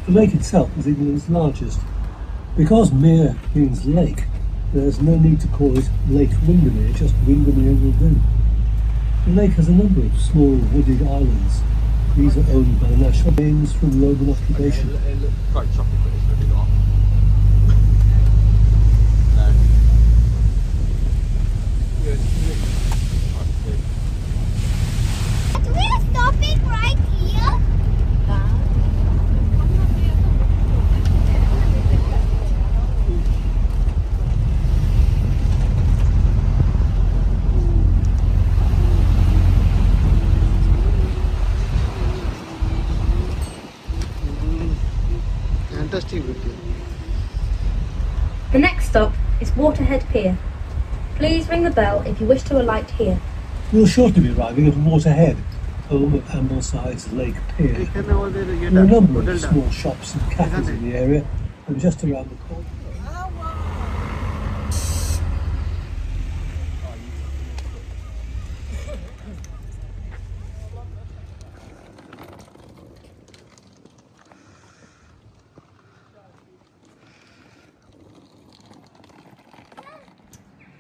The lake itself is England's largest. Because mere means lake, there's no need to call it Lake Windermere, just Windermere will do. The lake has a number of small wooded islands. These are owned by the national names from Roman occupation. We're stopping right here. Fantastic video. The next stop is Waterhead Pier. Please ring the bell if you wish to alight here. We'll shortly be arriving at Waterhead, home of Ambleside's Lake Pier. There are a number of small shops and cafes in the area, and just around the corner.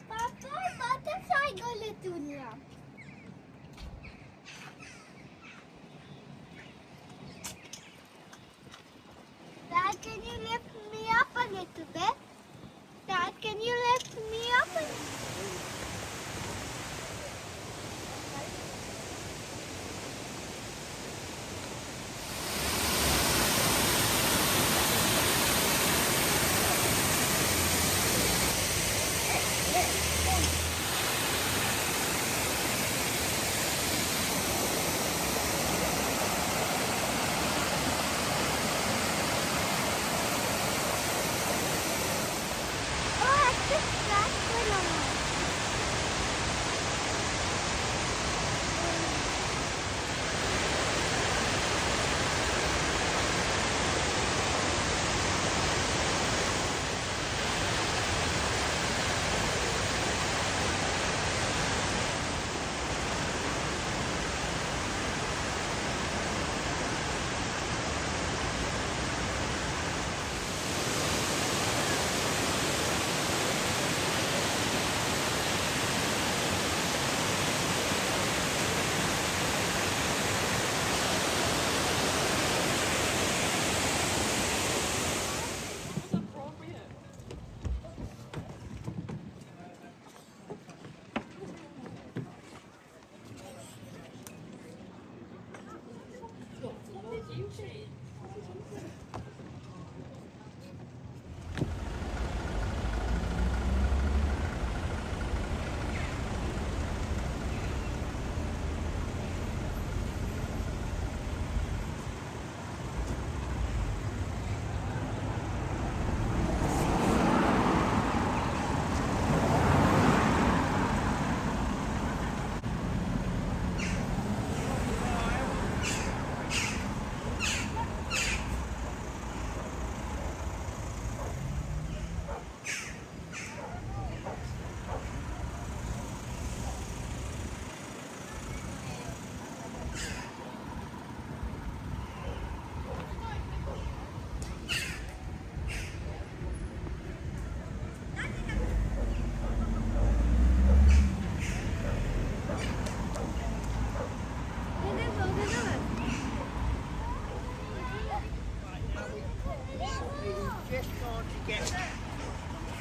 Papa, motorcycle itunya. Dad, can you lift me up a little bit? Dad, can you lift me up a little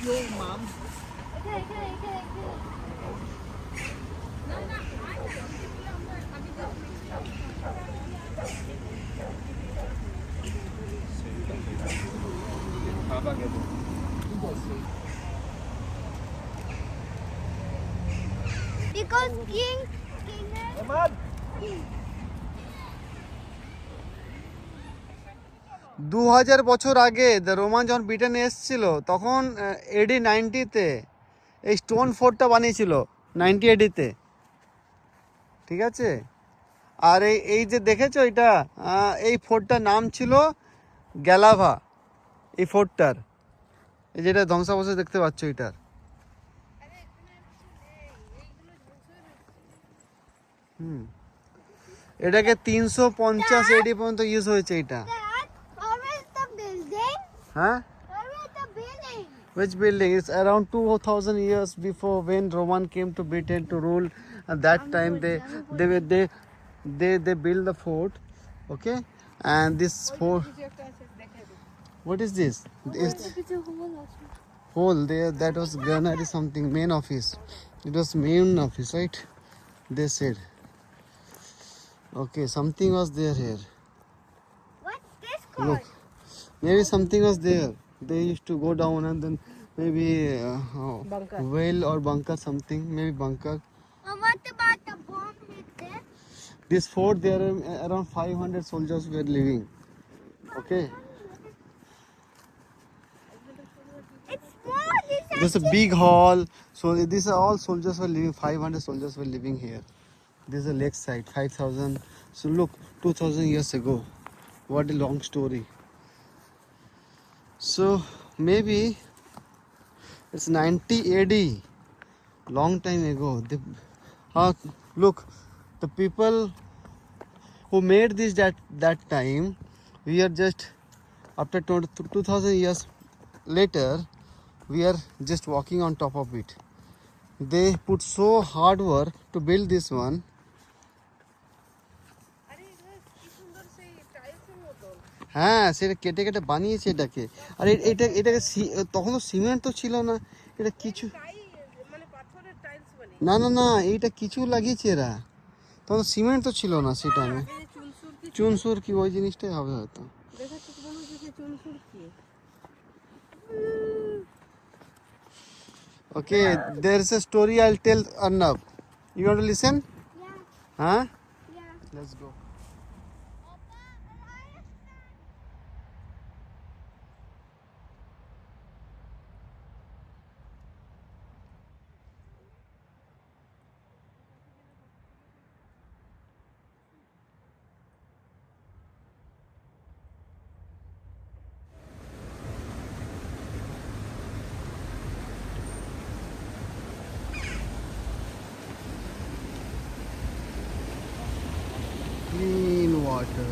Your mum. Okay. Because King 2000 বছর আগে the Roman যখন ব্রিটেনে এসেছিল তখন এডি 90-তে এই stone ফোর্টটা বানিয়েছিল 90 এডিতে, ঠিক আছে। আর এই যে দেখেছো এটা, এই ফোর্টটার নাম ছিল গ্যালাভা। এই ফোর্টটার এই যেটা ধ্বংসাবশেষ দেখতে পাচ্ছ এটার, এটাকে 350 এডি পর্যন্ত ইউজ হয়েছে এটা। Dad, where is the Huh? Where is the building? Which building? It's around 2000 years before when Roman came to Britain to rule. At that time they built the fort. Okay, and this fort. What is this? It's hole there. That was granary something main office. It was main office, right? They said. Okay, something was there here. What's this called? Look, maybe something was there. They used to go down and then maybe well or bunker something. Maybe bunker. What about the bomb hit there? This fort there around 500 soldiers were living. Okay, It's small. It's there's a big hall. So these are all soldiers were living. 500 soldiers were living here. This is a lakeside. 5,000. So look, 2,000 years ago. What a long story. So maybe it's 90 AD. Long time ago. Look, the people who made this that time, we are just after 2000 years later, we are just walking on top of it. They put so hard work to build this one. হ্যাঁ সেটা কেটে কেটে বানিয়েছে এটাকে আর এটাকে তখন তো cement তো ছিল না এটা কিছু না না না এইটা কিছু লাগিয়েছে এরা তখন সিমেন্ট তো ছিল না সেই টাইমে চুনসুর কি ওই জিনিসটাই হবে হয়তো ওকে there is a story I'll tell Arnab. You want to listen? Yeah. Huh? Yeah. Let's go. Clean water.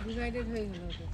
Divided হয়ে গেল ওটা